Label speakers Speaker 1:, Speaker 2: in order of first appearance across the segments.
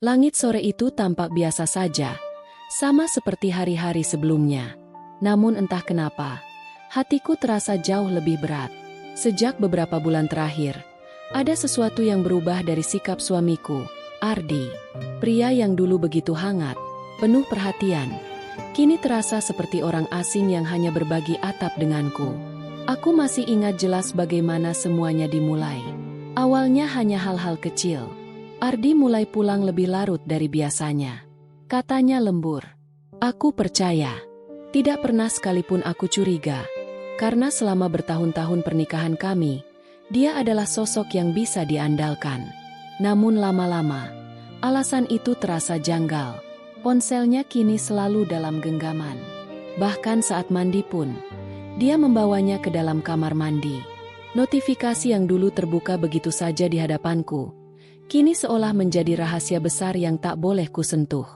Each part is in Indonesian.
Speaker 1: Langit sore itu tampak biasa saja, sama seperti hari-hari sebelumnya. Namun entah kenapa, hatiku terasa jauh lebih berat. Sejak beberapa bulan terakhir, ada sesuatu yang berubah dari sikap suamiku, Ardi. Pria yang dulu begitu hangat, penuh perhatian, kini terasa seperti orang asing yang hanya berbagi atap denganku. Aku masih ingat jelas bagaimana semuanya dimulai. Awalnya hanya hal-hal kecil. Ardi mulai pulang lebih larut dari biasanya. Katanya lembur. Aku percaya. Tidak pernah sekalipun aku curiga. Karena selama bertahun-tahun pernikahan kami, dia adalah sosok yang bisa diandalkan. Namun lama-lama, alasan itu terasa janggal. Ponselnya kini selalu dalam genggaman. Bahkan saat mandi pun, dia membawanya ke dalam kamar mandi. Notifikasi yang dulu terbuka begitu saja di hadapanku, kini seolah menjadi rahasia besar yang tak boleh kusentuh.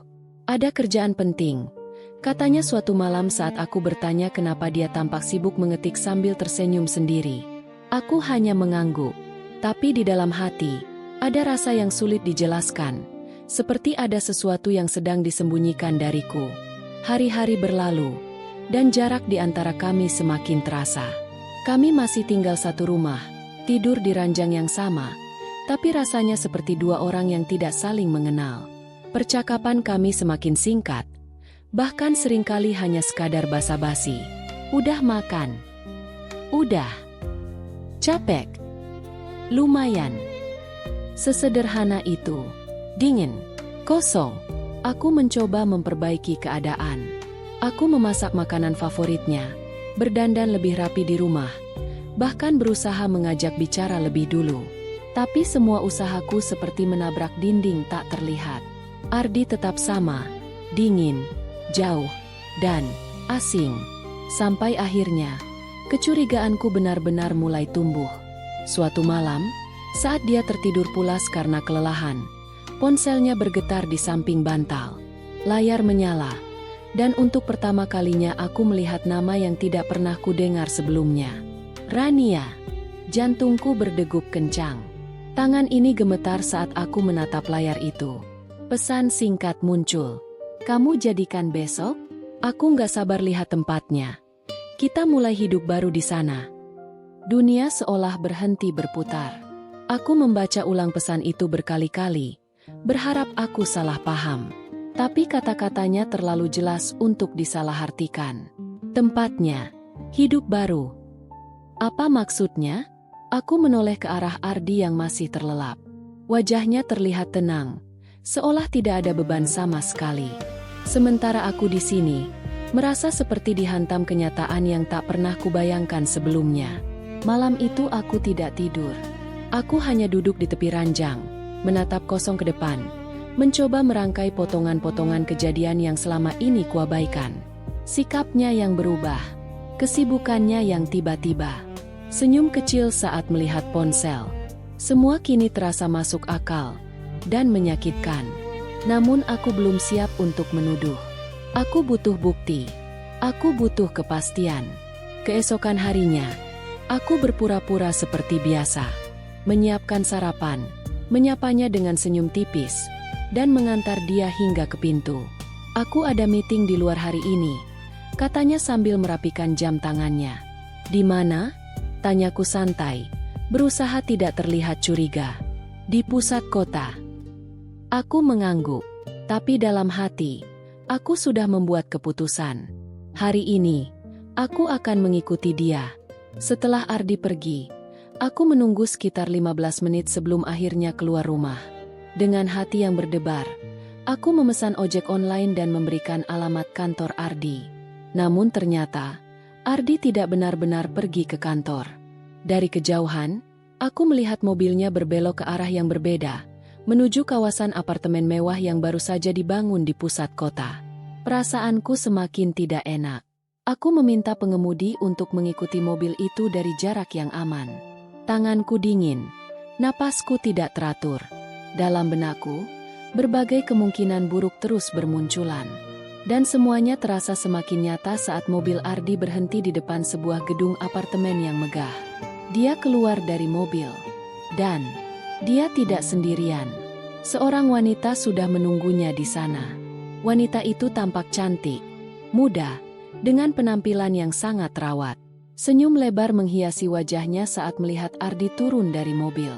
Speaker 1: Ada kerjaan penting, katanya suatu malam saat aku bertanya kenapa dia tampak sibuk mengetik sambil tersenyum sendiri. Aku hanya mengangguk, tapi di dalam hati, ada rasa yang sulit dijelaskan, seperti ada sesuatu yang sedang disembunyikan dariku. Hari-hari berlalu, dan jarak di antara kami semakin terasa. Kami masih tinggal satu rumah, tidur di ranjang yang sama, tapi rasanya seperti dua orang yang tidak saling mengenal. Percakapan kami semakin singkat, bahkan seringkali hanya sekadar basa-basi. Udah makan? Udah. Capek? Lumayan. Sesederhana itu. Dingin. Kosong. Aku mencoba memperbaiki keadaan. Aku memasak makanan favoritnya, berdandan lebih rapi di rumah, bahkan berusaha mengajak bicara lebih dulu. Tapi semua usahaku seperti menabrak dinding tak terlihat. Ardi tetap sama, dingin, jauh, dan asing. Sampai akhirnya, kecurigaanku benar-benar mulai tumbuh. Suatu malam, saat dia tertidur pulas karena kelelahan, ponselnya bergetar di samping bantal. Layar menyala, dan untuk pertama kalinya aku melihat nama yang tidak pernah kudengar sebelumnya. Rania. Jantungku berdegup kencang. Tangan ini gemetar saat aku menatap layar itu. Pesan singkat muncul. Kamu jadikan besok? Aku nggak sabar lihat tempatnya. Kita mulai hidup baru di sana. Dunia seolah berhenti berputar. Aku membaca ulang pesan itu berkali-kali, berharap aku salah paham. Tapi kata-katanya terlalu jelas untuk disalahartikan. Tempatnya, hidup baru. Apa maksudnya? Aku menoleh ke arah Ardi yang masih terlelap. Wajahnya terlihat tenang, seolah tidak ada beban sama sekali. Sementara aku di sini, merasa seperti dihantam kenyataan yang tak pernah kubayangkan sebelumnya. Malam itu aku tidak tidur. Aku hanya duduk di tepi ranjang, menatap kosong ke depan, mencoba merangkai potongan-potongan kejadian yang selama ini kuabaikan. Sikapnya yang berubah, kesibukannya yang tiba-tiba. Senyum kecil saat melihat ponsel. Semua kini terasa masuk akal dan menyakitkan. Namun aku belum siap untuk menuduh. Aku butuh bukti. Aku butuh kepastian. Keesokan harinya, aku berpura-pura seperti biasa. Menyiapkan sarapan, menyapanya dengan senyum tipis, dan mengantar dia hingga ke pintu. Aku ada meeting di luar hari ini, katanya sambil merapikan jam tangannya. Di mana? Tanyaku santai, berusaha tidak terlihat curiga. Di pusat kota. Aku mengangguk, tapi dalam hati, aku sudah membuat keputusan. Hari ini, aku akan mengikuti dia. Setelah Ardi pergi, aku menunggu sekitar 15 menit sebelum akhirnya keluar rumah. Dengan hati yang berdebar, aku memesan ojek online dan memberikan alamat kantor Ardi. Namun ternyata, Ardi tidak benar-benar pergi ke kantor. Dari kejauhan, aku melihat mobilnya berbelok ke arah yang berbeda, menuju kawasan apartemen mewah yang baru saja dibangun di pusat kota. Perasaanku semakin tidak enak. Aku meminta pengemudi untuk mengikuti mobil itu dari jarak yang aman. Tanganku dingin, napasku tidak teratur. Dalam benakku, berbagai kemungkinan buruk terus bermunculan. Dan semuanya terasa semakin nyata saat mobil Ardi berhenti di depan sebuah gedung apartemen yang megah. Dia keluar dari mobil. Dan dia tidak sendirian. Seorang wanita sudah menunggunya di sana. Wanita itu tampak cantik, muda, dengan penampilan yang sangat terawat. Senyum lebar menghiasi wajahnya saat melihat Ardi turun dari mobil.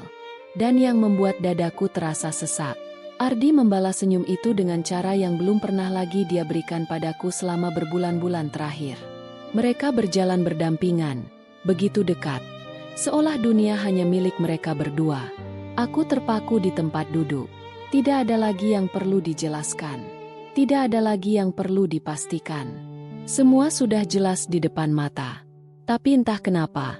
Speaker 1: Dan yang membuat dadaku terasa sesak. Ardi membalas senyum itu dengan cara yang belum pernah lagi dia berikan padaku selama berbulan-bulan terakhir. Mereka berjalan berdampingan, begitu dekat. Seolah dunia hanya milik mereka berdua. Aku terpaku di tempat duduk. Tidak ada lagi yang perlu dijelaskan. Tidak ada lagi yang perlu dipastikan. Semua sudah jelas di depan mata. Tapi entah kenapa,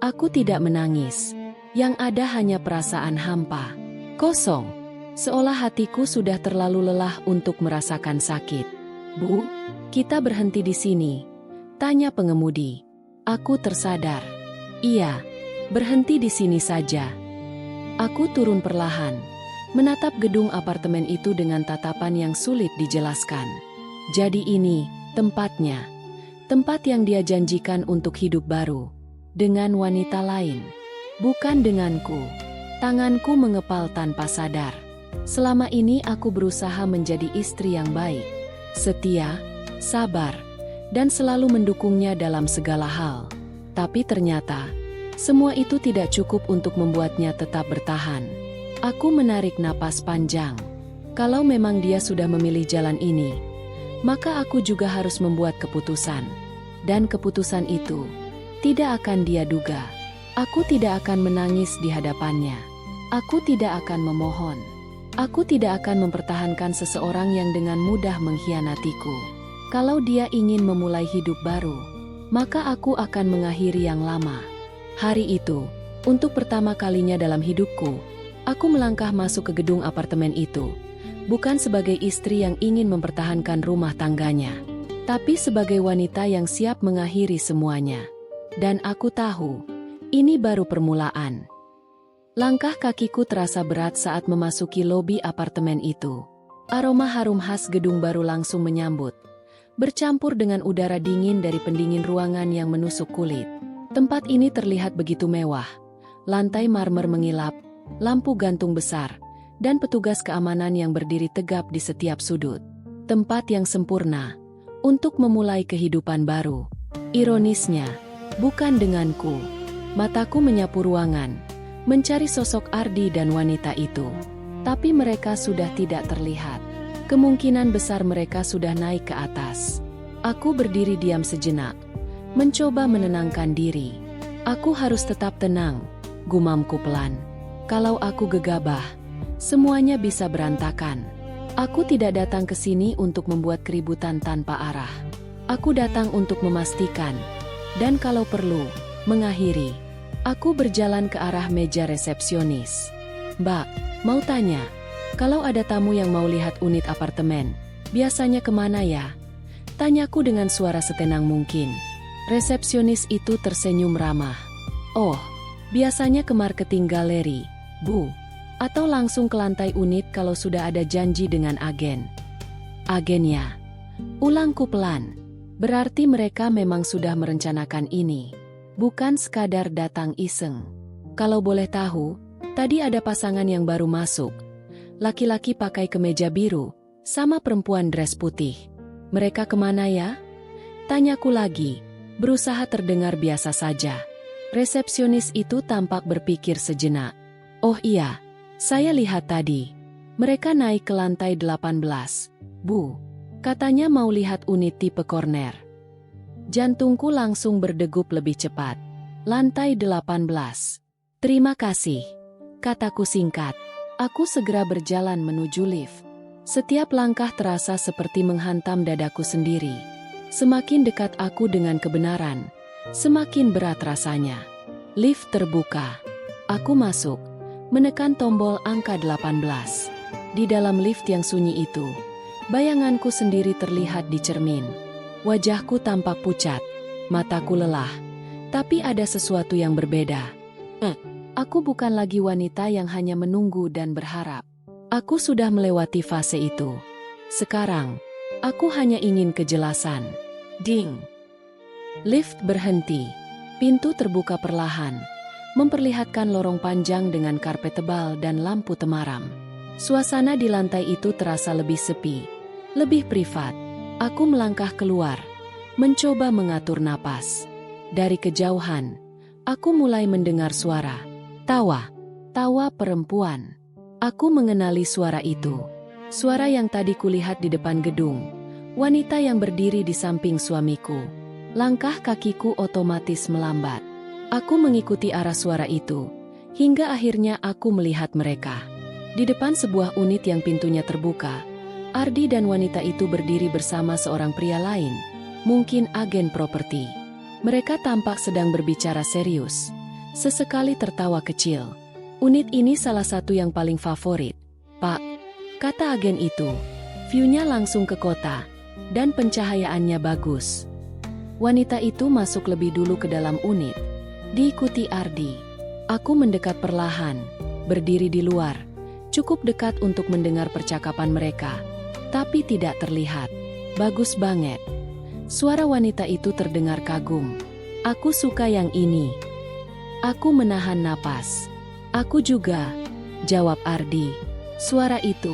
Speaker 1: aku tidak menangis. Yang ada hanya perasaan hampa. Kosong. Seolah hatiku sudah terlalu lelah untuk merasakan sakit. Bu, kita berhenti di sini. Tanya pengemudi. Aku tersadar. Iya, berhenti di sini saja. Aku turun perlahan, menatap gedung apartemen itu dengan tatapan yang sulit dijelaskan. Jadi ini, tempatnya. Tempat yang dia janjikan untuk hidup baru. Dengan wanita lain. Bukan denganku. Tanganku mengepal tanpa sadar. Selama ini aku berusaha menjadi istri yang baik. Setia, sabar, dan selalu mendukungnya dalam segala hal. Tapi ternyata, semua itu tidak cukup untuk membuatnya tetap bertahan. Aku menarik napas panjang. Kalau memang dia sudah memilih jalan ini, maka aku juga harus membuat keputusan. Dan keputusan itu tidak akan dia duga. Aku tidak akan menangis di hadapannya. Aku tidak akan memohon. Aku tidak akan mempertahankan seseorang yang dengan mudah mengkhianatiku. Kalau dia ingin memulai hidup baru, maka aku akan mengakhiri yang lama. Hari itu, untuk pertama kalinya dalam hidupku, aku melangkah masuk ke gedung apartemen itu, bukan sebagai istri yang ingin mempertahankan rumah tangganya, tapi sebagai wanita yang siap mengakhiri semuanya. Dan aku tahu, ini baru permulaan. Langkah kakiku terasa berat saat memasuki lobi apartemen itu. Aroma harum khas gedung baru langsung menyambut, bercampur dengan udara dingin dari pendingin ruangan yang menusuk kulit. Tempat ini terlihat begitu mewah. Lantai marmer mengilap, lampu gantung besar, dan petugas keamanan yang berdiri tegap di setiap sudut. Tempat yang sempurna untuk memulai kehidupan baru. Ironisnya, bukan denganku. Mataku menyapu ruangan, mencari sosok Ardi dan wanita itu. Tapi mereka sudah tidak terlihat. Kemungkinan besar mereka sudah naik ke atas. Aku berdiri diam sejenak, mencoba menenangkan diri. Aku harus tetap tenang, gumamku pelan. Kalau aku gegabah, semuanya bisa berantakan. Aku tidak datang ke sini untuk membuat keributan tanpa arah. Aku datang untuk memastikan, dan kalau perlu, mengakhiri. Aku berjalan ke arah meja resepsionis. Mbak, mau tanya, kalau ada tamu yang mau lihat unit apartemen, biasanya kemana ya? Tanyaku dengan suara setenang mungkin. Resepsionis itu tersenyum ramah. Oh, biasanya ke marketing galeri, Bu. Atau langsung ke lantai unit kalau sudah ada janji dengan agen. Agennya. Ulangku pelan. Berarti mereka memang sudah merencanakan ini. Bukan sekadar datang iseng. Kalau boleh tahu, tadi ada pasangan yang baru masuk. Laki-laki pakai kemeja biru, sama perempuan dress putih. Mereka kemana ya? Tanyaku lagi. Berusaha terdengar biasa saja. Resepsionis itu tampak berpikir sejenak. Oh iya, saya lihat tadi. Mereka naik ke lantai 18. Bu, katanya mau lihat unit tipe corner. Jantungku langsung berdegup lebih cepat. Lantai 18. Terima kasih, kataku singkat. Aku segera berjalan menuju lift. Setiap langkah terasa seperti menghantam dadaku sendiri. Semakin dekat aku dengan kebenaran, semakin berat rasanya. Lift terbuka. Aku masuk, menekan tombol angka 18. Di dalam lift yang sunyi itu, bayanganku sendiri terlihat di cermin. Wajahku tampak pucat, mataku lelah, tapi ada sesuatu yang berbeda. Aku bukan lagi wanita yang hanya menunggu dan berharap. Aku sudah melewati fase itu. Sekarang, aku hanya ingin kejelasan. Ding! Lift berhenti. Pintu terbuka perlahan, memperlihatkan lorong panjang dengan karpet tebal dan lampu temaram. Suasana di lantai itu terasa lebih sepi, lebih privat. Aku melangkah keluar, mencoba mengatur napas. Dari kejauhan, aku mulai mendengar suara. Tawa perempuan. Aku mengenali suara itu. Suara yang tadi kulihat di depan gedung. Wanita yang berdiri di samping suamiku. Langkah kakiku otomatis melambat. Aku mengikuti arah suara itu, hingga akhirnya aku melihat mereka. Di depan sebuah unit yang pintunya terbuka, Ardi dan wanita itu berdiri bersama seorang pria lain, mungkin agen properti. Mereka tampak sedang berbicara serius, sesekali tertawa kecil. Unit ini salah satu yang paling favorit, Pak, kata agen itu. View-nya langsung ke kota, dan pencahayaannya bagus. Wanita itu masuk lebih dulu ke dalam unit, diikuti Ardi. Aku mendekat perlahan, berdiri di luar, cukup dekat untuk mendengar percakapan mereka, tapi tidak terlihat. Bagus banget. Suara wanita itu terdengar kagum. Aku suka yang ini. Aku menahan napas. Aku juga, jawab Ardi. Suara itu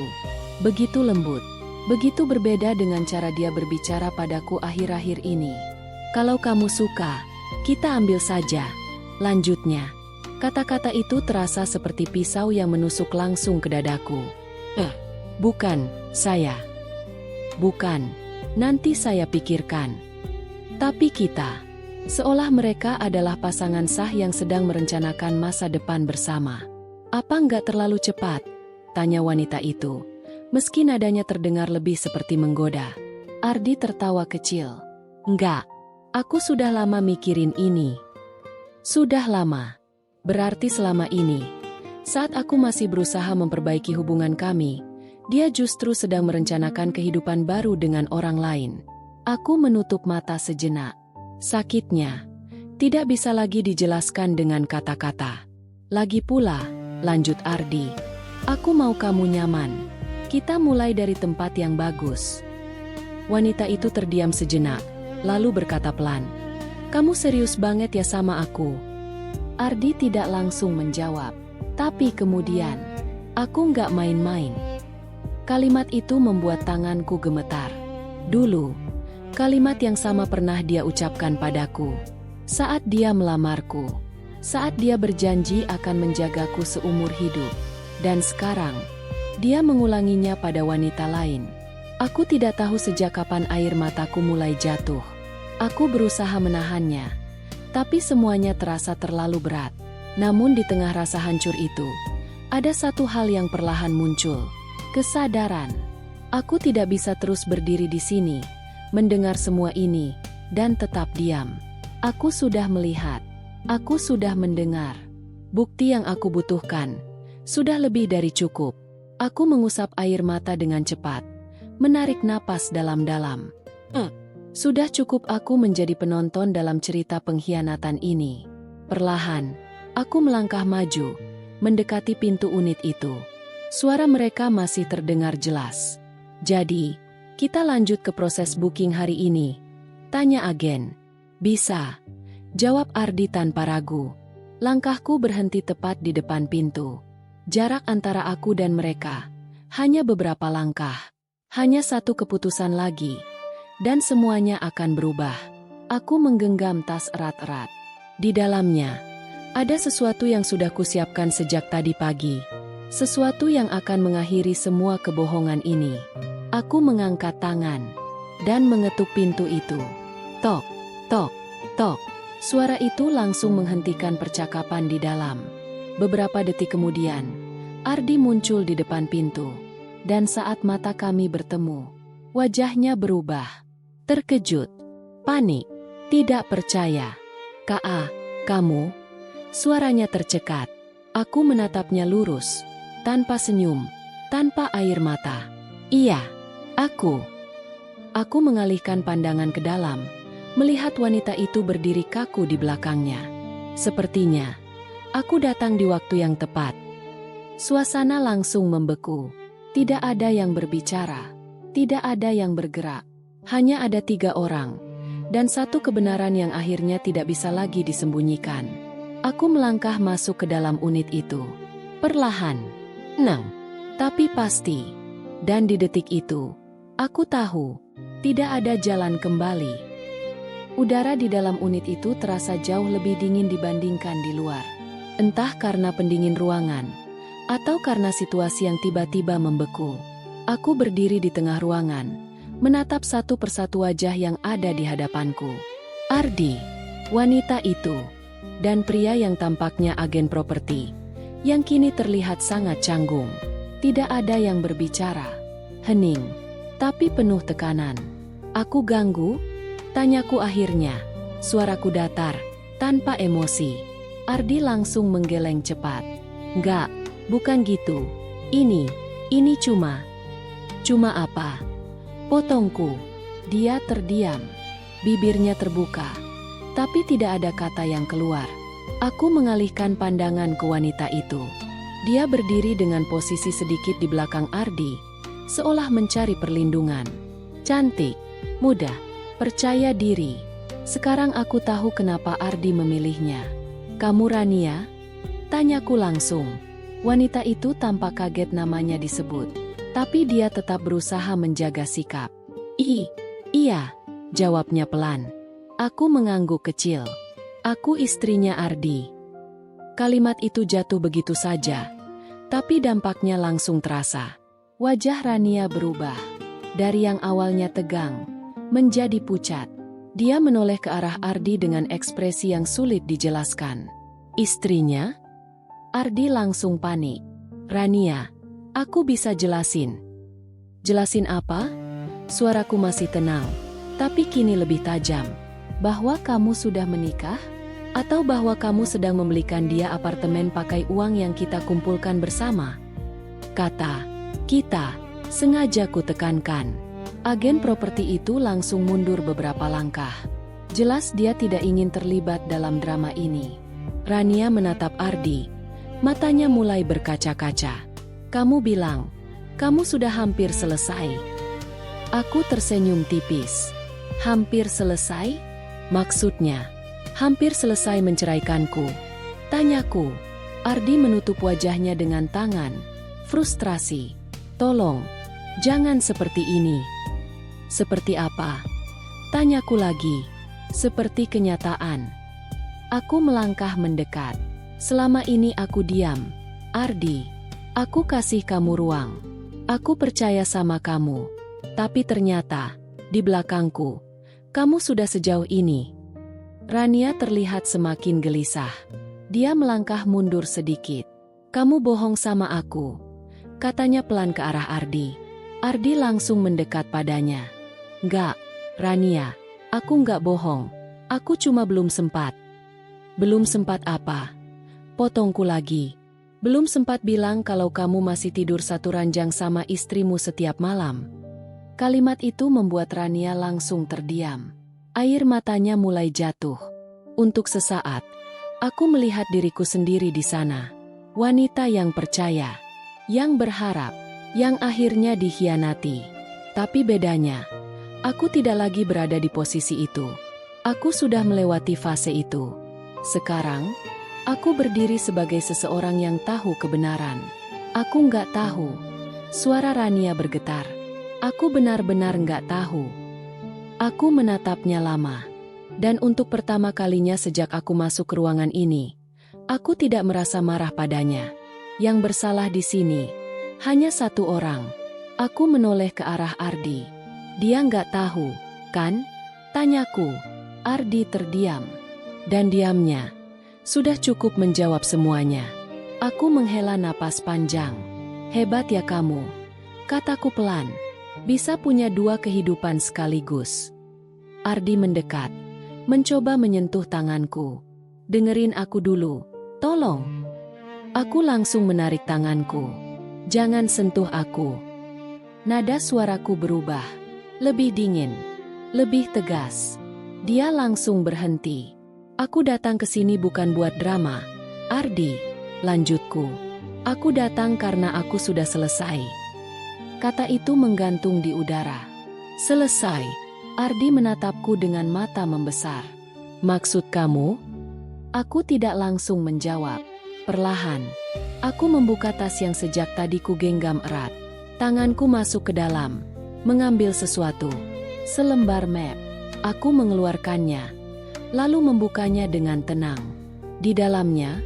Speaker 1: begitu lembut, begitu berbeda dengan cara dia berbicara padaku akhir-akhir ini. Kalau kamu suka, kita ambil saja. Lanjutnya. Kata-kata itu terasa seperti pisau yang menusuk langsung ke dadaku. Bukan, saya. Bukan, nanti saya pikirkan. Tapi kita, seolah mereka adalah pasangan sah yang sedang merencanakan masa depan bersama. Apa nggak terlalu cepat? Tanya wanita itu, meski nadanya terdengar lebih seperti menggoda. Ardi tertawa kecil. Enggak, aku sudah lama mikirin ini. Sudah lama. Berarti selama ini, saat aku masih berusaha memperbaiki hubungan kami, dia justru sedang merencanakan kehidupan baru dengan orang lain. Aku menutup mata sejenak. Sakitnya, tidak bisa lagi dijelaskan dengan kata-kata. Lagi pula, lanjut Ardi, aku mau kamu nyaman. Kita mulai dari tempat yang bagus. Wanita itu terdiam sejenak, lalu berkata pelan, kamu serius banget ya sama aku? Ardi tidak langsung menjawab, tapi kemudian, aku nggak main-main. Kalimat itu membuat tanganku gemetar. Dulu, kalimat yang sama pernah dia ucapkan padaku. Saat dia melamarku, saat dia berjanji akan menjagaku seumur hidup. Dan sekarang, dia mengulanginya pada wanita lain. Aku tidak tahu sejak kapan air mataku mulai jatuh. Aku berusaha menahannya. Tapi semuanya terasa terlalu berat. Namun di tengah rasa hancur itu, ada satu hal yang perlahan muncul. Kesadaran. Aku tidak bisa terus berdiri di sini, mendengar semua ini, dan tetap diam. Aku sudah melihat. Aku sudah mendengar. Bukti yang aku butuhkan. Sudah lebih dari cukup. Aku mengusap air mata dengan cepat. Menarik napas dalam-dalam. Sudah cukup aku menjadi penonton dalam cerita pengkhianatan ini. Perlahan, aku melangkah maju, mendekati pintu unit itu. Suara mereka masih terdengar jelas. Jadi, kita lanjut ke proses booking hari ini. Tanya agen. Bisa, jawab Ardi tanpa ragu. Langkahku berhenti tepat di depan pintu. Jarak antara aku dan mereka, hanya beberapa langkah. Hanya satu keputusan lagi. Dan semuanya akan berubah. Aku menggenggam tas erat-erat. Di dalamnya, ada sesuatu yang sudah kusiapkan sejak tadi pagi. Sesuatu yang akan mengakhiri semua kebohongan ini. Aku mengangkat tangan dan mengetuk pintu itu. Tok, tok, tok. Suara itu langsung menghentikan percakapan di dalam. Beberapa detik kemudian, Ardi muncul di depan pintu. Dan saat mata kami bertemu, wajahnya berubah. Terkejut, panik, tidak percaya. Ka, kamu? Suaranya tercekat. Aku menatapnya lurus, tanpa senyum, tanpa air mata. Iya, aku. Aku mengalihkan pandangan ke dalam, melihat wanita itu berdiri kaku di belakangnya. Sepertinya, aku datang di waktu yang tepat. Suasana langsung membeku. Tidak ada yang berbicara, tidak ada yang bergerak. Hanya ada 3 orang, dan satu kebenaran yang akhirnya tidak bisa lagi disembunyikan. Aku melangkah masuk ke dalam unit itu. Perlahan. Tapi pasti. Dan di detik itu, aku tahu, tidak ada jalan kembali. Udara di dalam unit itu terasa jauh lebih dingin dibandingkan di luar. Entah karena pendingin ruangan, atau karena situasi yang tiba-tiba membeku. Aku berdiri di tengah ruangan, menatap satu persatu wajah yang ada di hadapanku. Ardi, wanita itu, dan pria yang tampaknya agen properti, yang kini terlihat sangat canggung. Tidak ada yang berbicara. Hening, tapi penuh tekanan. Aku ganggu? Tanyaku akhirnya. Suaraku datar, tanpa emosi. Ardi langsung menggeleng cepat. Enggak, bukan gitu. Ini cuma apa? Potongku. Dia terdiam. Bibirnya terbuka. Tapi tidak ada kata yang keluar. Aku mengalihkan pandangan ke wanita itu. Dia berdiri dengan posisi sedikit di belakang Ardi, seolah mencari perlindungan. Cantik, muda, percaya diri. Sekarang aku tahu kenapa Ardi memilihnya. Kamu Rania? Tanyaku langsung. Wanita itu tampak kaget namanya disebut, tapi dia tetap berusaha menjaga sikap. Iya, jawabnya pelan. Aku mengangguk kecil. Aku istrinya Ardi. Kalimat itu jatuh begitu saja, tapi dampaknya langsung terasa. Wajah Rania berubah. Dari yang awalnya tegang, menjadi pucat. Dia menoleh ke arah Ardi dengan ekspresi yang sulit dijelaskan. Istrinya? Ardi langsung panik. Rania, aku bisa jelasin. Jelasin apa? Suaraku masih tenang, tapi kini lebih tajam. Bahwa kamu sudah menikah? Atau bahwa kamu sedang membelikan dia apartemen pakai uang yang kita kumpulkan bersama? Kata kita, sengaja ku tekankan. Agen properti itu langsung mundur beberapa langkah. Jelas dia tidak ingin terlibat dalam drama ini. Rania menatap Ardi. Matanya mulai berkaca-kaca. Kamu bilang, kamu sudah hampir selesai. Aku tersenyum tipis. Hampir selesai? Maksudnya? Hampir selesai menceraikanku. Tanyaku. Ardi menutup wajahnya dengan tangan. Frustrasi. Tolong, jangan seperti ini. Seperti apa? Tanyaku lagi. Seperti kenyataan. Aku melangkah mendekat. Selama ini aku diam. Ardi, aku kasih kamu ruang. Aku percaya sama kamu. Tapi ternyata, di belakangku, kamu sudah sejauh ini. Rania terlihat semakin gelisah. Dia melangkah mundur sedikit. Kamu bohong sama aku. Katanya pelan ke arah Ardi. Ardi langsung mendekat padanya. Enggak, Rania, aku enggak bohong. Aku cuma belum sempat. Belum sempat apa? Potongku lagi. Belum sempat bilang kalau kamu masih tidur satu ranjang sama istrimu setiap malam. Kalimat itu membuat Rania langsung terdiam. Air matanya mulai jatuh. Untuk sesaat, aku melihat diriku sendiri di sana. Wanita yang percaya, yang berharap, yang akhirnya dikhianati. Tapi bedanya, aku tidak lagi berada di posisi itu. Aku sudah melewati fase itu. Sekarang, aku berdiri sebagai seseorang yang tahu kebenaran. Aku nggak tahu. Suara Rania bergetar. Aku benar-benar nggak tahu. Aku menatapnya lama. Dan untuk pertama kalinya sejak aku masuk ke ruangan ini, aku tidak merasa marah padanya. Yang bersalah di sini hanya satu orang. Aku menoleh ke arah Ardi. Dia nggak tahu, kan? Tanyaku. Ardi terdiam. Dan diamnya sudah cukup menjawab semuanya. Aku menghela napas panjang. Hebat ya kamu, kataku pelan. Bisa punya dua kehidupan sekaligus. Ardi mendekat, mencoba menyentuh tanganku. Dengerin aku dulu, tolong. Aku langsung menarik tanganku. Jangan sentuh aku. Nada suaraku berubah. Lebih dingin, lebih tegas. Dia langsung berhenti. Aku datang ke sini bukan buat drama. Ardi, lanjutku. Aku datang karena aku sudah selesai. Kata itu menggantung di udara. Selesai. Ardi menatapku dengan mata membesar. Maksud kamu? Aku tidak langsung menjawab. Perlahan, Aku membuka tas yang sejak tadi ku genggam erat. Tanganku masuk ke dalam, mengambil sesuatu. Selembar map. Aku mengeluarkannya, lalu membukanya dengan tenang. Di dalamnya,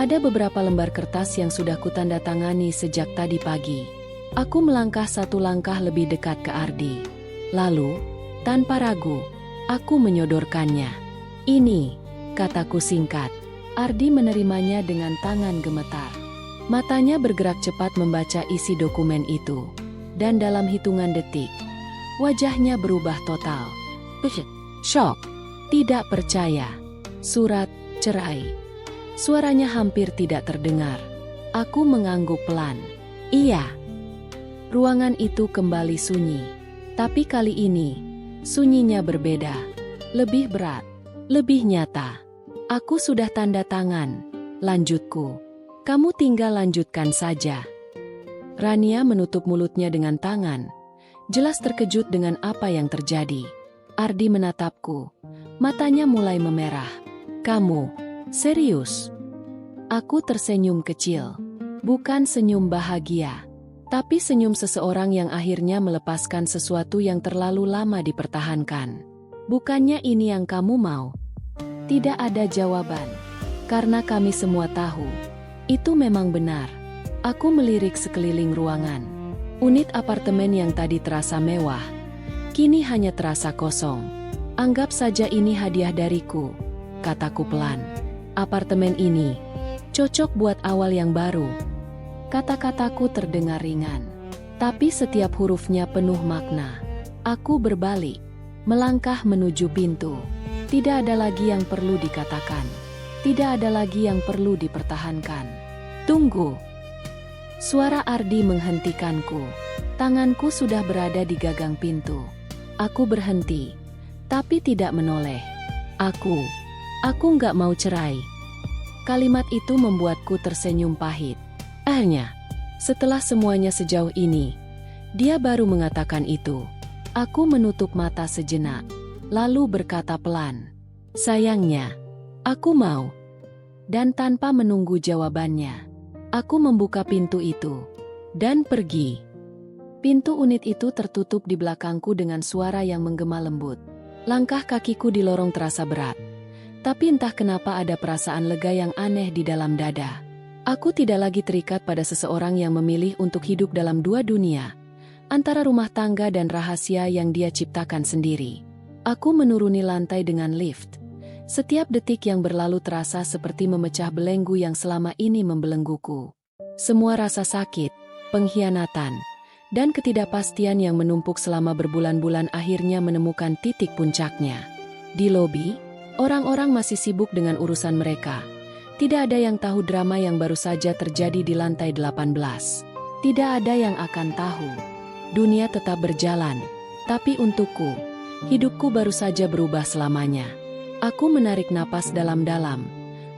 Speaker 1: ada beberapa lembar kertas yang sudah kutandatangani sejak tadi pagi. Aku melangkah satu langkah lebih dekat ke Ardi. Lalu, tanpa ragu, aku menyodorkannya. Ini, kataku singkat. Ardi menerimanya dengan tangan gemetar. Matanya bergerak cepat membaca isi dokumen itu. Dan dalam hitungan detik, wajahnya berubah total. Shock. Tidak percaya. Surat cerai. Suaranya hampir tidak terdengar. Aku mengangguk pelan. Iya. Ruangan itu kembali sunyi. Tapi kali ini, sunyinya berbeda. Lebih berat. Lebih nyata. Aku sudah tanda tangan. Lanjutku. Kamu tinggal lanjutkan saja. Rania menutup mulutnya dengan tangan. Jelas terkejut dengan apa yang terjadi. Ardi menatapku. Matanya mulai memerah. Kamu, serius? Aku tersenyum kecil. Bukan senyum bahagia. Tapi senyum seseorang yang akhirnya melepaskan sesuatu yang terlalu lama dipertahankan. Bukannya ini yang kamu mau? Tidak ada jawaban. Karena kami semua tahu. Itu memang benar. Aku melirik sekeliling ruangan. Unit apartemen yang tadi terasa mewah, kini hanya terasa kosong. Anggap saja ini hadiah dariku, kataku pelan. Apartemen ini cocok buat awal yang baru. Kata-kataku terdengar ringan, tapi setiap hurufnya penuh makna. Aku berbalik, melangkah menuju pintu. Tidak ada lagi yang perlu dikatakan. Tidak ada lagi yang perlu dipertahankan. Tunggu. Suara Ardi menghentikanku. Tanganku sudah berada di gagang pintu. Aku berhenti, tapi tidak menoleh. Aku nggak mau cerai. Kalimat itu membuatku tersenyum pahit. Akhirnya, setelah semuanya sejauh ini, dia baru mengatakan itu. Aku menutup mata sejenak, lalu berkata pelan, sayangnya, aku mau. Dan tanpa menunggu jawabannya, aku membuka pintu itu dan pergi. Pintu unit itu tertutup di belakangku dengan suara yang menggema lembut. Langkah kakiku di lorong terasa berat. Tapi entah kenapa ada perasaan lega yang aneh di dalam dada. Aku tidak lagi terikat pada seseorang yang memilih untuk hidup dalam dua dunia, antara rumah tangga dan rahasia yang dia ciptakan sendiri. Aku menuruni lantai dengan lift. Setiap detik yang berlalu terasa seperti memecah belenggu yang selama ini membelengguku. Semua rasa sakit, pengkhianatan, dan ketidakpastian yang menumpuk selama berbulan-bulan akhirnya menemukan titik puncaknya. Di lobi, orang-orang masih sibuk dengan urusan mereka. Tidak ada yang tahu drama yang baru saja terjadi di lantai 18. Tidak ada yang akan tahu. Dunia tetap berjalan, tapi untukku, hidupku baru saja berubah selamanya. Aku menarik napas dalam-dalam,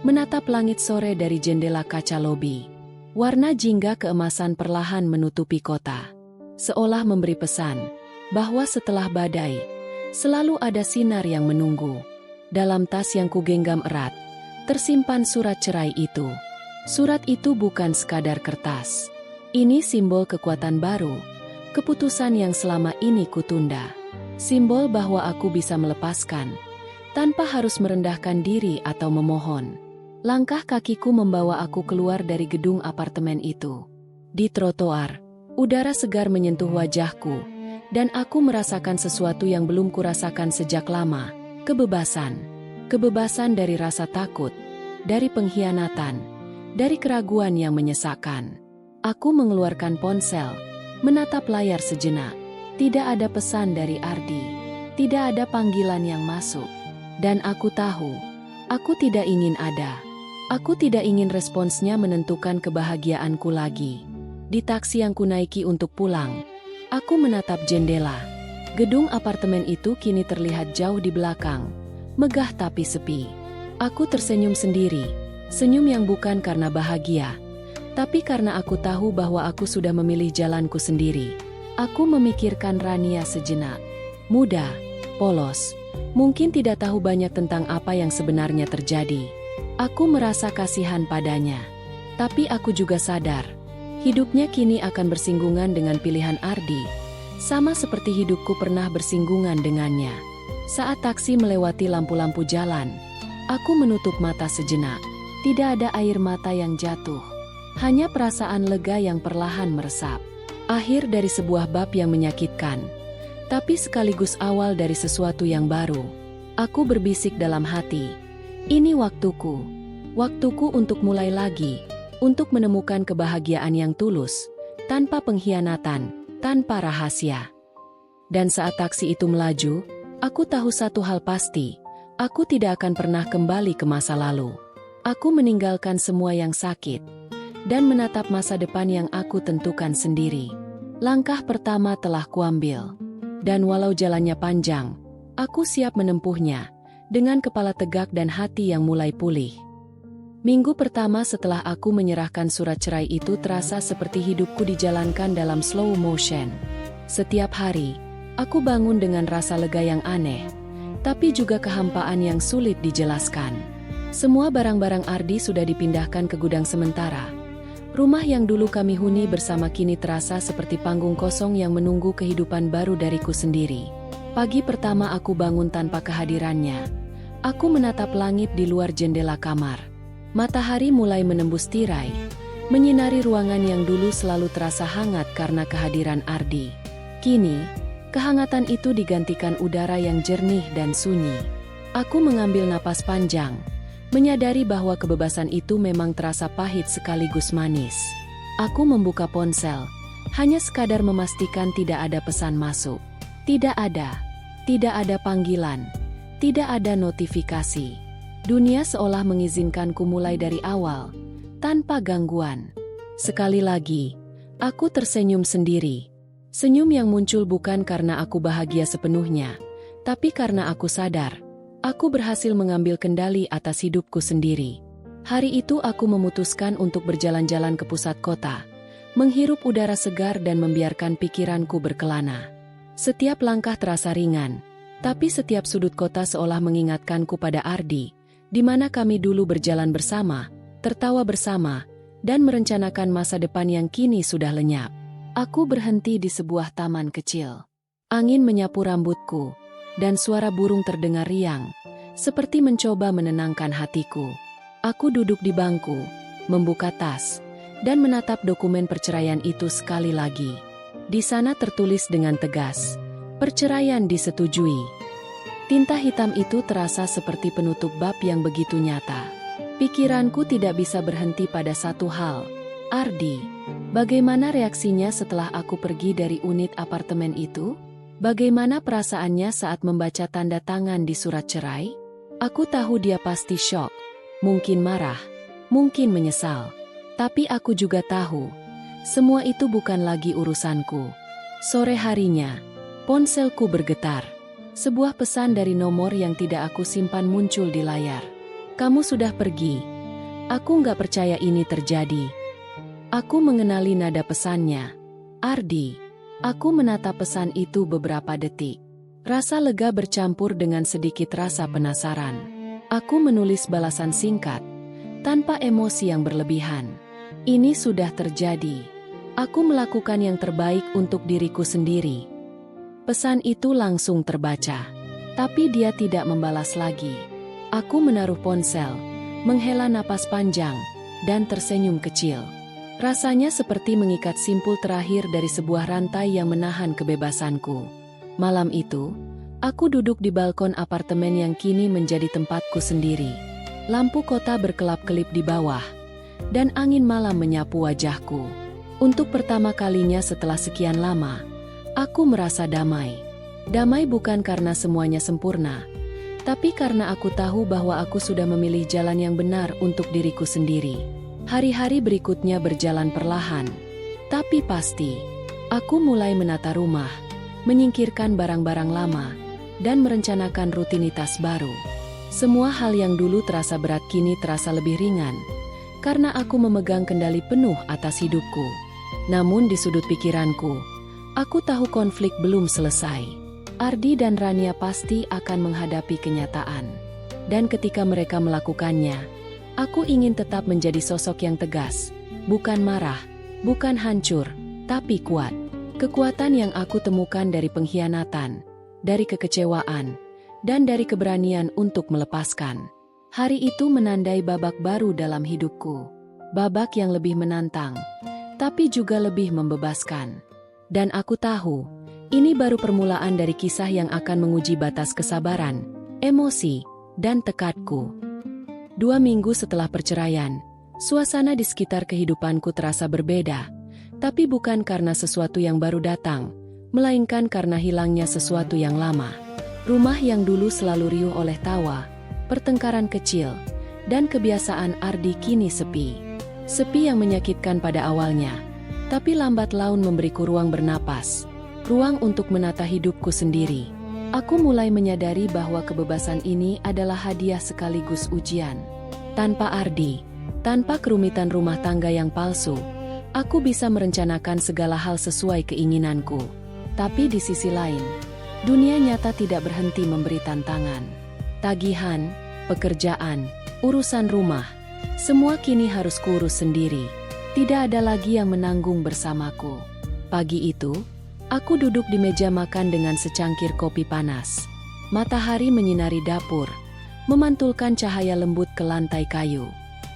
Speaker 1: menatap langit sore dari jendela kaca lobi. Warna jingga keemasan perlahan menutupi kota. Seolah memberi pesan, bahwa setelah badai, selalu ada sinar yang menunggu. Dalam tas yang kugenggam erat, tersimpan surat cerai itu. Surat itu bukan sekadar kertas. Ini simbol kekuatan baru, keputusan yang selama ini kutunda. Simbol bahwa aku bisa melepaskan, tanpa harus merendahkan diri atau memohon. Langkah kakiku membawa aku keluar dari gedung apartemen itu. Di trotoar, udara segar menyentuh wajahku, dan aku merasakan sesuatu yang belum kurasakan sejak lama, kebebasan. Kebebasan dari rasa takut, dari pengkhianatan, dari keraguan yang menyesakkan. Aku mengeluarkan ponsel, menatap layar sejenak. Tidak ada pesan dari Ardi, tidak ada panggilan yang masuk. Dan aku tahu, aku tidak ingin ada. Aku tidak ingin responsnya menentukan kebahagiaanku lagi. Di taksi yang kunaiki untuk pulang, aku menatap jendela. Gedung apartemen itu kini terlihat jauh di belakang, megah tapi sepi. Aku tersenyum sendiri, senyum yang bukan karena bahagia, tapi karena aku tahu bahwa aku sudah memilih jalanku sendiri. Aku memikirkan Rania sejenak. Muda, polos, mungkin tidak tahu banyak tentang apa yang sebenarnya terjadi. Aku merasa kasihan padanya. Tapi aku juga sadar, hidupnya kini akan bersinggungan dengan pilihan Ardi, sama seperti hidupku pernah bersinggungan dengannya. Saat taksi melewati lampu-lampu jalan, aku menutup mata sejenak. Tidak ada air mata yang jatuh, hanya perasaan lega yang perlahan meresap. Akhir dari sebuah bab yang menyakitkan, tapi sekaligus awal dari sesuatu yang baru. Aku berbisik dalam hati, ini waktuku. Waktuku untuk mulai lagi, untuk menemukan kebahagiaan yang tulus, tanpa pengkhianatan, tanpa rahasia. Dan saat taksi itu melaju, aku tahu satu hal pasti, aku tidak akan pernah kembali ke masa lalu. Aku meninggalkan semua yang sakit, dan menatap masa depan yang aku tentukan sendiri. Langkah pertama telah kuambil, dan walau jalannya panjang, aku siap menempuhnya, dengan kepala tegak dan hati yang mulai pulih. Minggu pertama setelah aku menyerahkan surat cerai itu terasa seperti hidupku dijalankan dalam slow motion. Setiap hari, aku bangun dengan rasa lega yang aneh, tapi juga kehampaan yang sulit dijelaskan. Semua barang-barang Ardi sudah dipindahkan ke gudang sementara. Rumah yang dulu kami huni bersama kini terasa seperti panggung kosong yang menunggu kehidupan baru dariku sendiri. Pagi pertama aku bangun tanpa kehadirannya. Aku menatap langit di luar jendela kamar. Matahari mulai menembus tirai, menyinari ruangan yang dulu selalu terasa hangat karena kehadiran Ardi. Kini, kehangatan itu digantikan udara yang jernih dan sunyi. Aku mengambil napas panjang, menyadari bahwa kebebasan itu memang terasa pahit sekaligus manis. Aku membuka ponsel, hanya sekadar memastikan tidak ada pesan masuk. Tidak ada panggilan, tidak ada notifikasi. Dunia seolah mengizinkanku mulai dari awal, tanpa gangguan. Sekali lagi, aku tersenyum sendiri. Senyum yang muncul bukan karena aku bahagia sepenuhnya, tapi karena aku sadar, aku berhasil mengambil kendali atas hidupku sendiri. Hari itu aku memutuskan untuk berjalan-jalan ke pusat kota, menghirup udara segar dan membiarkan pikiranku berkelana. Setiap langkah terasa ringan, tapi setiap sudut kota seolah mengingatkanku pada Ardi, di mana kami dulu berjalan bersama, tertawa bersama, dan merencanakan masa depan yang kini sudah lenyap. Aku berhenti di sebuah taman kecil. Angin menyapu rambutku, dan suara burung terdengar riang, seperti mencoba menenangkan hatiku. Aku duduk di bangku, membuka tas, dan menatap dokumen perceraian itu sekali lagi. Di sana tertulis dengan tegas, perceraian disetujui. Tinta hitam itu terasa seperti penutup bab yang begitu nyata. Pikiranku tidak bisa berhenti pada satu hal, Ardi. Bagaimana reaksinya setelah aku pergi dari unit apartemen itu? Bagaimana perasaannya saat membaca tanda tangan di surat cerai? Aku tahu dia pasti syok, mungkin marah, mungkin menyesal. Tapi aku juga tahu, semua itu bukan lagi urusanku. Sore harinya, ponselku bergetar. Sebuah pesan dari nomor yang tidak aku simpan muncul di layar. Kamu sudah pergi. Aku nggak percaya ini terjadi. Aku mengenali nada pesannya. Ardi. Aku menatap pesan itu beberapa detik. Rasa lega bercampur dengan sedikit rasa penasaran. Aku menulis balasan singkat, tanpa emosi yang berlebihan. Ini sudah terjadi. Aku melakukan yang terbaik untuk diriku sendiri. Pesan itu langsung terbaca, tapi dia tidak membalas lagi. Aku menaruh ponsel, menghela napas panjang, dan tersenyum kecil. Rasanya seperti mengikat simpul terakhir dari sebuah rantai yang menahan kebebasanku. Malam itu, aku duduk di balkon apartemen yang kini menjadi tempatku sendiri. Lampu kota berkelap-kelip di bawah, dan angin malam menyapu wajahku. Untuk pertama kalinya setelah sekian lama, aku merasa damai. Damai bukan karena semuanya sempurna, tapi karena aku tahu bahwa aku sudah memilih jalan yang benar untuk diriku sendiri. Hari-hari berikutnya berjalan perlahan, tapi pasti. Aku mulai menata rumah, menyingkirkan barang-barang lama, dan merencanakan rutinitas baru. Semua hal yang dulu terasa berat kini terasa lebih ringan, karena aku memegang kendali penuh atas hidupku. Namun di sudut pikiranku, aku tahu konflik belum selesai. Ardi dan Rania pasti akan menghadapi kenyataan. Dan ketika mereka melakukannya, Aku ingin tetap menjadi sosok yang tegas, bukan marah, bukan hancur, tapi kuat. Kekuatan yang aku temukan dari pengkhianatan, dari kekecewaan, dan dari keberanian untuk melepaskan. Hari itu menandai babak baru dalam hidupku. Babak yang lebih menantang, tapi juga lebih membebaskan. Dan aku tahu, ini baru permulaan dari kisah yang akan menguji batas kesabaran, emosi, dan tekadku. 2 minggu setelah perceraian, suasana di sekitar kehidupanku terasa berbeda, tapi bukan karena sesuatu yang baru datang, melainkan karena hilangnya sesuatu yang lama. Rumah yang dulu selalu riuh oleh tawa, pertengkaran kecil, dan kebiasaan Ardi kini sepi. Sepi yang menyakitkan pada awalnya, tapi lambat laun memberiku ruang bernapas, ruang untuk menata hidupku sendiri. Aku mulai menyadari bahwa kebebasan ini adalah hadiah sekaligus ujian. Tanpa Ardi, tanpa kerumitan rumah tangga yang palsu, aku bisa merencanakan segala hal sesuai keinginanku. Tapi di sisi lain, dunia nyata tidak berhenti memberi tantangan. Tagihan, pekerjaan, urusan rumah, semua kini harus kuurus sendiri. Tidak ada lagi yang menanggung bersamaku. Pagi itu, aku duduk di meja makan dengan secangkir kopi panas. Matahari menyinari dapur, memantulkan cahaya lembut ke lantai kayu.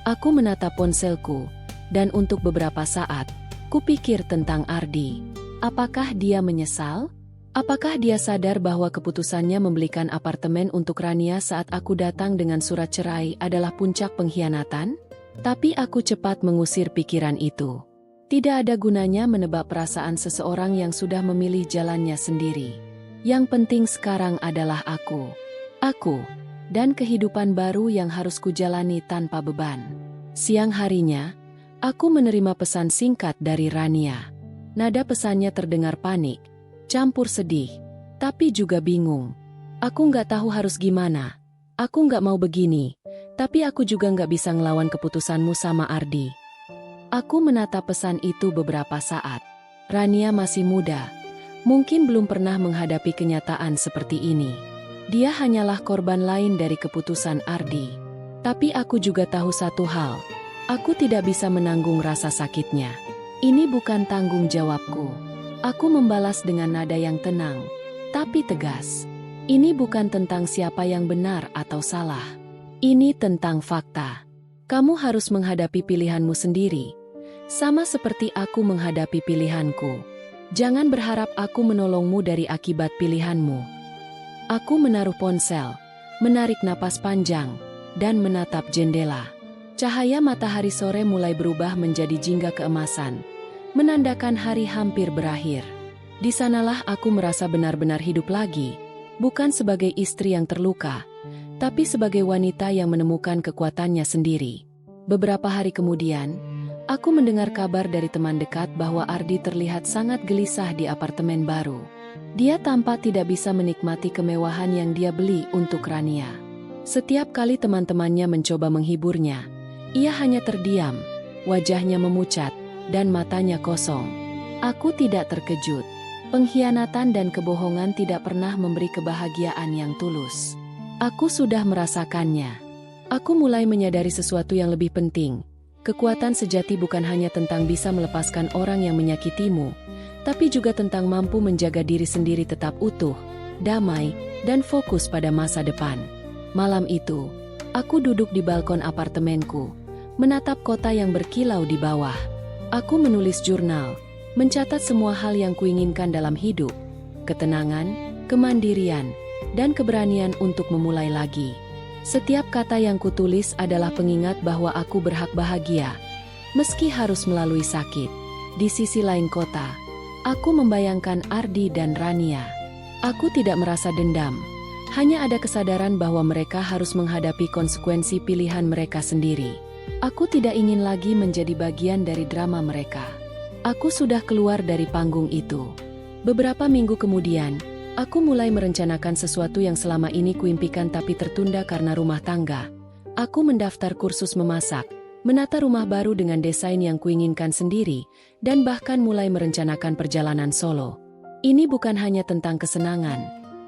Speaker 1: Aku menatap ponselku, dan untuk beberapa saat, kupikir tentang Ardi. Apakah dia menyesal? Apakah dia sadar bahwa keputusannya membelikan apartemen untuk Rania saat aku datang dengan surat cerai adalah puncak pengkhianatan? Tapi aku cepat mengusir pikiran itu. Tidak ada gunanya menebak perasaan seseorang yang sudah memilih jalannya sendiri. Yang penting sekarang adalah aku, dan kehidupan baru yang harus kujalani tanpa beban. Siang harinya, aku menerima pesan singkat dari Rania. Nada pesannya terdengar panik, campur sedih, tapi juga bingung. Aku nggak tahu harus gimana. Aku nggak mau begini, tapi aku juga nggak bisa ngelawan keputusanmu sama Ardi. Aku menatap pesan itu beberapa saat. Rania masih muda, mungkin belum pernah menghadapi kenyataan seperti ini. Dia hanyalah korban lain dari keputusan Ardi. Tapi aku juga tahu satu hal, aku tidak bisa menanggung rasa sakitnya. Ini bukan tanggung jawabku. Aku membalas dengan nada yang tenang, tapi tegas. Ini bukan tentang siapa yang benar atau salah. Ini tentang fakta. Kamu harus menghadapi pilihanmu sendiri, sama seperti aku menghadapi pilihanku. Jangan berharap aku menolongmu dari akibat pilihanmu. Aku menaruh ponsel, menarik napas panjang, dan menatap jendela. Cahaya matahari sore mulai berubah menjadi jingga keemasan, menandakan hari hampir berakhir. Di sanalah aku merasa benar-benar hidup lagi, bukan sebagai istri yang terluka, tapi sebagai wanita yang menemukan kekuatannya sendiri. Beberapa hari kemudian, aku mendengar kabar dari teman dekat bahwa Ardi terlihat sangat gelisah di apartemen baru. Dia tampak tidak bisa menikmati kemewahan yang dia beli untuk Rania. Setiap kali teman-temannya mencoba menghiburnya, ia hanya terdiam, wajahnya memucat, dan matanya kosong. Aku tidak terkejut. Pengkhianatan dan kebohongan tidak pernah memberi kebahagiaan yang tulus. Aku sudah merasakannya. Aku mulai menyadari sesuatu yang lebih penting. Kekuatan sejati bukan hanya tentang bisa melepaskan orang yang menyakitimu, tapi juga tentang mampu menjaga diri sendiri tetap utuh, damai, dan fokus pada masa depan. Malam itu, aku duduk di balkon apartemenku, menatap kota yang berkilau di bawah. Aku menulis jurnal, mencatat semua hal yang kuinginkan dalam hidup, ketenangan, kemandirian, dan keberanian untuk memulai lagi. Setiap kata yang kutulis adalah pengingat bahwa aku berhak bahagia, meski harus melalui sakit. Di sisi lain kota, aku membayangkan Ardi dan Rania. Aku tidak merasa dendam, hanya ada kesadaran bahwa mereka harus menghadapi konsekuensi pilihan mereka sendiri. Aku tidak ingin lagi menjadi bagian dari drama mereka. Aku sudah keluar dari panggung itu. Beberapa minggu kemudian, aku mulai merencanakan sesuatu yang selama ini kuimpikan tapi tertunda karena rumah tangga. Aku mendaftar kursus memasak, menata rumah baru dengan desain yang kuinginkan sendiri, dan bahkan mulai merencanakan perjalanan solo. Ini bukan hanya tentang kesenangan.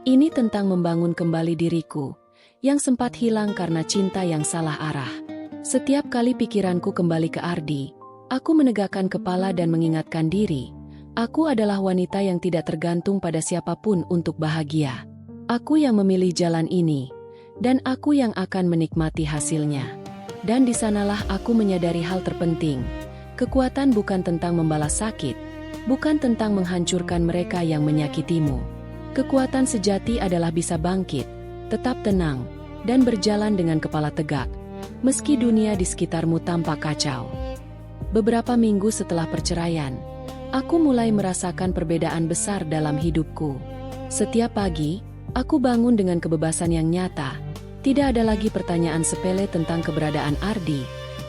Speaker 1: Ini tentang membangun kembali diriku, yang sempat hilang karena cinta yang salah arah. Setiap kali pikiranku kembali ke Ardi, aku menegakkan kepala dan mengingatkan diri, aku adalah wanita yang tidak tergantung pada siapapun untuk bahagia. Aku yang memilih jalan ini, dan aku yang akan menikmati hasilnya. Dan di sanalah aku menyadari hal terpenting. Kekuatan bukan tentang membalas sakit, bukan tentang menghancurkan mereka yang menyakitimu. Kekuatan sejati adalah bisa bangkit, tetap tenang, dan berjalan dengan kepala tegak, meski dunia di sekitarmu tampak kacau. Beberapa minggu setelah perceraian, aku mulai merasakan perbedaan besar dalam hidupku. Setiap pagi, aku bangun dengan kebebasan yang nyata. Tidak ada lagi pertanyaan sepele tentang keberadaan Ardi.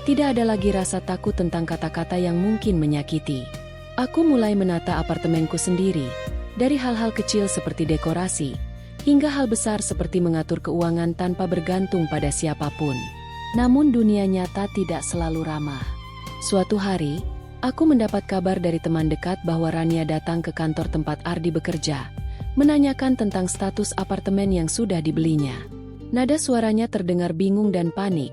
Speaker 1: Tidak ada lagi rasa takut tentang kata-kata yang mungkin menyakiti. Aku mulai menata apartemenku sendiri, dari hal-hal kecil seperti dekorasi, hingga hal besar seperti mengatur keuangan tanpa bergantung pada siapapun. Namun dunia nyata tidak selalu ramah. Suatu hari, aku mendapat kabar dari teman dekat bahwa Rania datang ke kantor tempat Ardi bekerja, menanyakan tentang status apartemen yang sudah dibelinya. Nada suaranya terdengar bingung dan panik,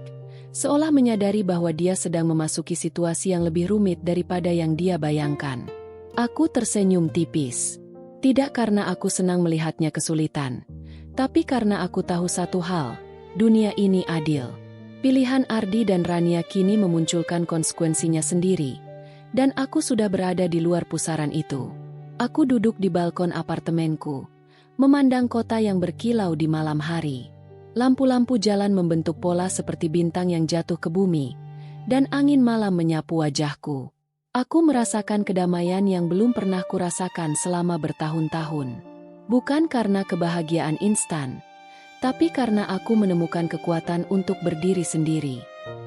Speaker 1: seolah menyadari bahwa dia sedang memasuki situasi yang lebih rumit daripada yang dia bayangkan. Aku tersenyum tipis. Tidak karena aku senang melihatnya kesulitan, tapi karena aku tahu satu hal, dunia ini adil. Pilihan Ardi dan Rania kini memunculkan konsekuensinya sendiri, dan aku sudah berada di luar pusaran itu. Aku duduk di balkon apartemenku, memandang kota yang berkilau di malam hari. Lampu-lampu jalan membentuk pola seperti bintang yang jatuh ke bumi, dan angin malam menyapu wajahku. Aku merasakan kedamaian yang belum pernah kurasakan selama bertahun-tahun. Bukan karena kebahagiaan instan, tapi karena aku menemukan kekuatan untuk berdiri sendiri.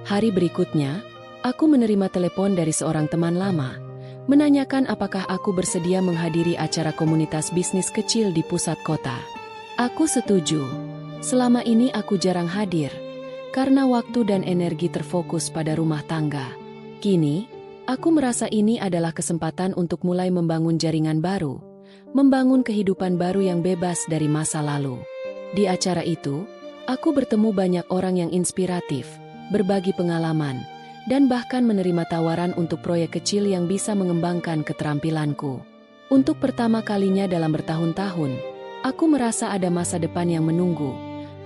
Speaker 1: Hari berikutnya, aku menerima telepon dari seorang teman lama, menanyakan apakah aku bersedia menghadiri acara komunitas bisnis kecil di pusat kota. Aku setuju. Selama ini aku jarang hadir, karena waktu dan energi terfokus pada rumah tangga. Kini, aku merasa ini adalah kesempatan untuk mulai membangun jaringan baru, membangun kehidupan baru yang bebas dari masa lalu. Di acara itu, aku bertemu banyak orang yang inspiratif, berbagi pengalaman, dan bahkan menerima tawaran untuk proyek kecil yang bisa mengembangkan keterampilanku. Untuk pertama kalinya dalam bertahun-tahun, aku merasa ada masa depan yang menunggu.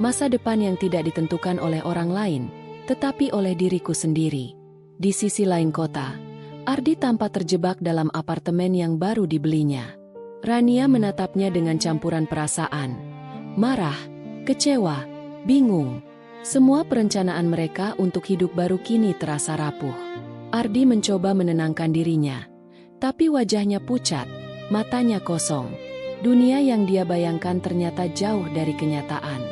Speaker 1: Masa depan yang tidak ditentukan oleh orang lain, tetapi oleh diriku sendiri. Di sisi lain kota, Ardi tampak terjebak dalam apartemen yang baru dibelinya. Rania menatapnya dengan campuran perasaan. Marah, kecewa, bingung. Semua perencanaan mereka untuk hidup baru kini terasa rapuh. Ardi mencoba menenangkan dirinya, tapi wajahnya pucat, matanya kosong. Dunia yang dia bayangkan ternyata jauh dari kenyataan.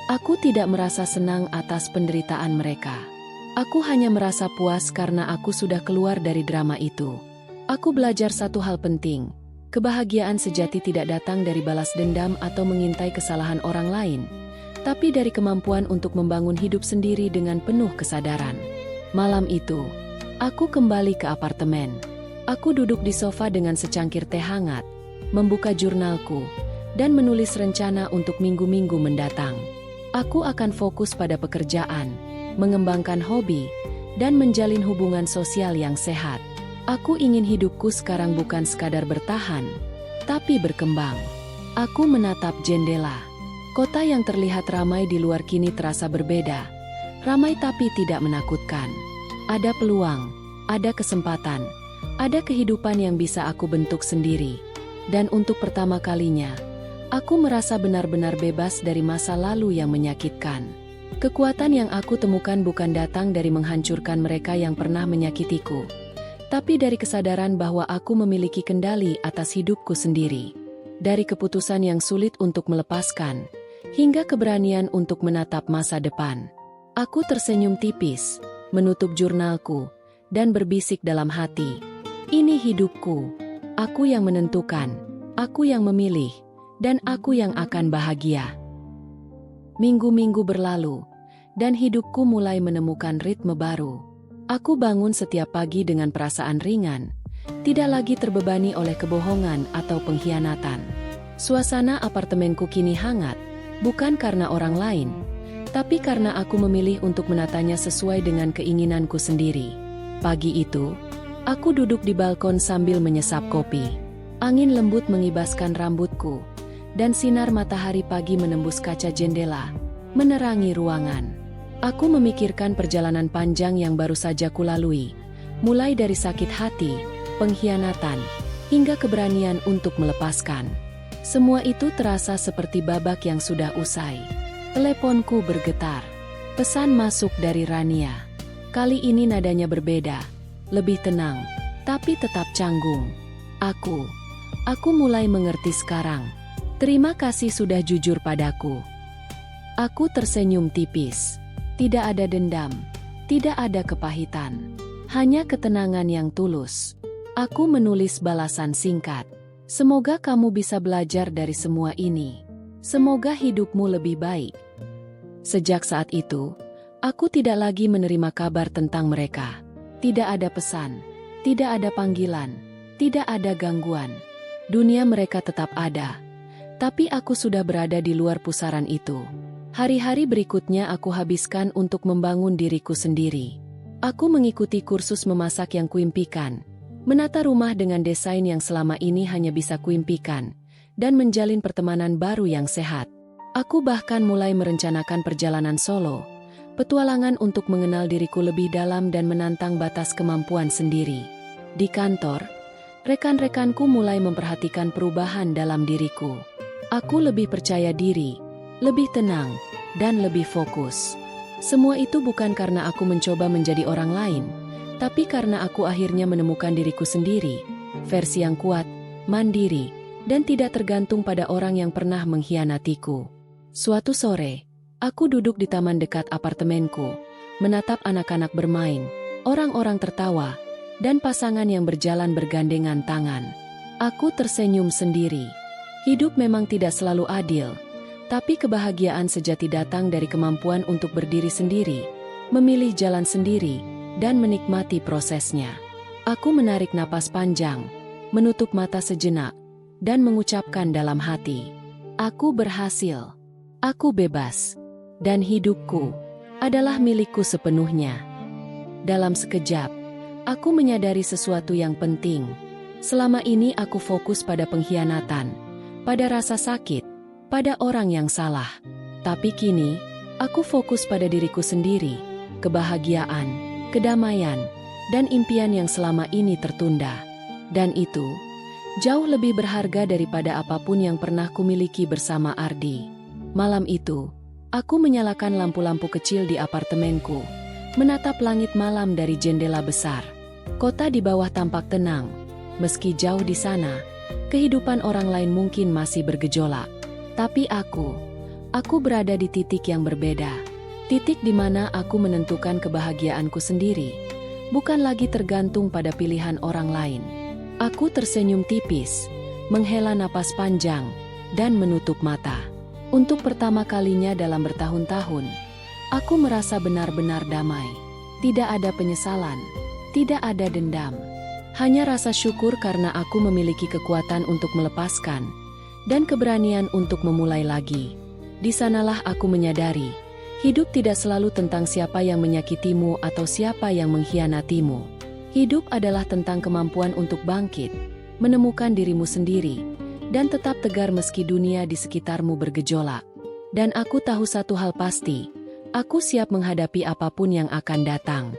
Speaker 1: Aku tidak merasa senang atas penderitaan mereka. Aku hanya merasa puas karena aku sudah keluar dari drama itu. Aku belajar satu hal penting. Kebahagiaan sejati tidak datang dari balas dendam atau mengintai kesalahan orang lain, tapi dari kemampuan untuk membangun hidup sendiri dengan penuh kesadaran. Malam itu, aku kembali ke apartemen. Aku duduk di sofa dengan secangkir teh hangat, membuka jurnalku, dan menulis rencana untuk minggu-minggu mendatang. Aku akan fokus pada pekerjaan, mengembangkan hobi, dan menjalin hubungan sosial yang sehat. Aku ingin hidupku sekarang bukan sekadar bertahan, tapi berkembang. Aku menatap jendela. Kota yang terlihat ramai di luar kini terasa berbeda. Ramai tapi tidak menakutkan. Ada peluang, ada kesempatan, ada kehidupan yang bisa aku bentuk sendiri. Dan untuk pertama kalinya, aku merasa benar-benar bebas dari masa lalu yang menyakitkan. Kekuatan yang aku temukan bukan datang dari menghancurkan mereka yang pernah menyakitiku, tapi dari kesadaran bahwa aku memiliki kendali atas hidupku sendiri. Dari keputusan yang sulit untuk melepaskan, hingga keberanian untuk menatap masa depan. Aku tersenyum tipis, menutup jurnalku, dan berbisik dalam hati. Ini hidupku. Aku yang menentukan, aku yang memilih, dan aku yang akan bahagia. Minggu-minggu berlalu, dan hidupku mulai menemukan ritme baru. Aku bangun setiap pagi dengan perasaan ringan, tidak lagi terbebani oleh kebohongan atau pengkhianatan. Suasana apartemenku kini hangat, bukan karena orang lain, Tapi karena aku memilih untuk menatanya sesuai dengan keinginanku sendiri. Pagi itu, aku duduk di balkon sambil menyesap kopi. Angin lembut mengibaskan rambutku, dan sinar matahari pagi menembus kaca jendela, menerangi ruangan. Aku memikirkan perjalanan panjang yang baru saja kulalui, mulai dari sakit hati, pengkhianatan, hingga keberanian untuk melepaskan. Semua itu terasa seperti babak yang sudah usai. Teleponku bergetar. Pesan masuk dari Rania. Kali ini nadanya berbeda, lebih tenang, tapi tetap canggung. Aku mulai mengerti sekarang. Terima kasih sudah jujur padaku. Aku tersenyum tipis. Tidak ada dendam, tidak ada kepahitan. Hanya ketenangan yang tulus. Aku menulis balasan singkat. Semoga kamu bisa belajar dari semua ini. Semoga hidupmu lebih baik. Sejak saat itu, aku tidak lagi menerima kabar tentang mereka. Tidak ada pesan, tidak ada panggilan, tidak ada gangguan. Dunia mereka tetap ada, tapi aku sudah berada di luar pusaran itu. Hari-hari berikutnya aku habiskan untuk membangun diriku sendiri. Aku mengikuti kursus memasak yang kuimpikan, menata rumah dengan desain yang selama ini hanya bisa kuimpikan, dan menjalin pertemanan baru yang sehat. Aku bahkan mulai merencanakan perjalanan solo, petualangan untuk mengenal diriku lebih dalam dan menantang batas kemampuan sendiri. Di kantor, rekan-rekanku mulai memperhatikan perubahan dalam diriku. Aku lebih percaya diri, lebih tenang, dan lebih fokus. Semua itu bukan karena aku mencoba menjadi orang lain, tapi karena aku akhirnya menemukan diriku sendiri, versi yang kuat, mandiri, dan tidak tergantung pada orang yang pernah mengkhianatiku. Suatu sore, aku duduk di taman dekat apartemenku, menatap anak-anak bermain, orang-orang tertawa, dan pasangan yang berjalan bergandengan tangan. Aku tersenyum sendiri. Hidup memang tidak selalu adil, tapi kebahagiaan sejati datang dari kemampuan untuk berdiri sendiri, memilih jalan sendiri, dan menikmati prosesnya. Aku menarik napas panjang, menutup mata sejenak, dan mengucapkan dalam hati, aku berhasil, aku bebas, dan hidupku adalah milikku sepenuhnya. Dalam sekejap, aku menyadari sesuatu yang penting. Selama ini aku fokus pada pengkhianatan, pada rasa sakit, pada orang yang salah. Tapi kini, aku fokus pada diriku sendiri, kebahagiaan, kedamaian, dan impian yang selama ini tertunda. Dan itu jauh lebih berharga daripada apapun yang pernah kumiliki bersama Ardi. Malam itu, aku menyalakan lampu-lampu kecil di apartemenku, menatap langit malam dari jendela besar. Kota di bawah tampak tenang, meski jauh di sana, kehidupan orang lain mungkin masih bergejolak. Tapi aku berada di titik yang berbeda. Titik di mana aku menentukan kebahagiaanku sendiri, bukan lagi tergantung pada pilihan orang lain. Aku tersenyum tipis, menghela napas panjang, dan menutup mata. Untuk pertama kalinya dalam bertahun-tahun, aku merasa benar-benar damai. Tidak ada penyesalan, tidak ada dendam. Hanya rasa syukur karena aku memiliki kekuatan untuk melepaskan, dan keberanian untuk memulai lagi. Di sanalah aku menyadari, hidup tidak selalu tentang siapa yang menyakitimu atau siapa yang mengkhianatimu. Hidup adalah tentang kemampuan untuk bangkit, menemukan dirimu sendiri, dan tetap tegar meski dunia di sekitarmu bergejolak. Dan aku tahu satu hal pasti, aku siap menghadapi apapun yang akan datang.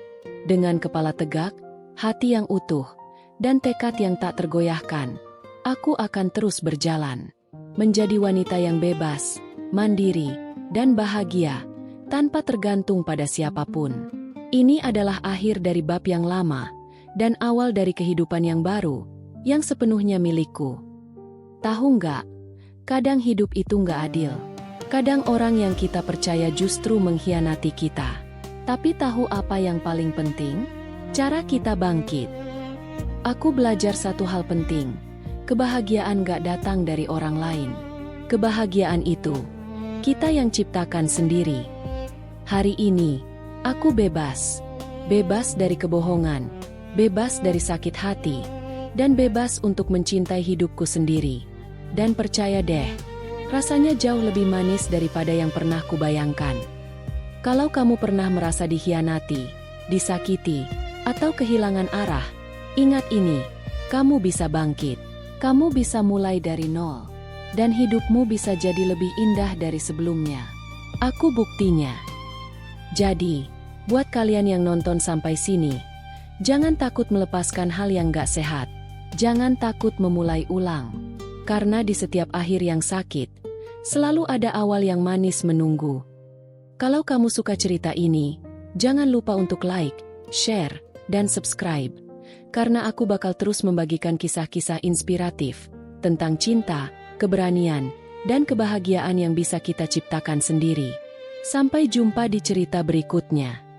Speaker 1: Dengan kepala tegak, hati yang utuh, dan tekad yang tak tergoyahkan, aku akan terus berjalan. Menjadi wanita yang bebas, mandiri, dan bahagia, tanpa tergantung pada siapapun. Ini adalah akhir dari bab yang lama, dan awal dari kehidupan yang baru, yang sepenuhnya milikku. Tahu nggak? Kadang hidup itu nggak adil. Kadang orang yang kita percaya justru mengkhianati kita. Tapi tahu apa yang paling penting? Cara kita bangkit. Aku belajar satu hal penting. Kebahagiaan nggak datang dari orang lain. Kebahagiaan itu, kita yang ciptakan sendiri. Hari ini, aku bebas. Bebas dari kebohongan, bebas dari sakit hati, dan bebas untuk mencintai hidupku sendiri. Dan percaya deh, rasanya jauh lebih manis daripada yang pernah kubayangkan. Kalau kamu pernah merasa dikhianati, disakiti, atau kehilangan arah, ingat ini, kamu bisa bangkit. Kamu bisa mulai dari nol. Dan hidupmu bisa jadi lebih indah dari sebelumnya. Aku buktinya. Jadi, buat kalian yang nonton sampai sini, jangan takut melepaskan hal yang gak sehat. Jangan takut memulai ulang. Karena di setiap akhir yang sakit, selalu ada awal yang manis menunggu. Kalau kamu suka cerita ini, jangan lupa untuk like, share, dan subscribe. Karena aku bakal terus membagikan kisah-kisah inspiratif tentang cinta, keberanian, dan kebahagiaan yang bisa kita ciptakan sendiri. Sampai jumpa di cerita berikutnya.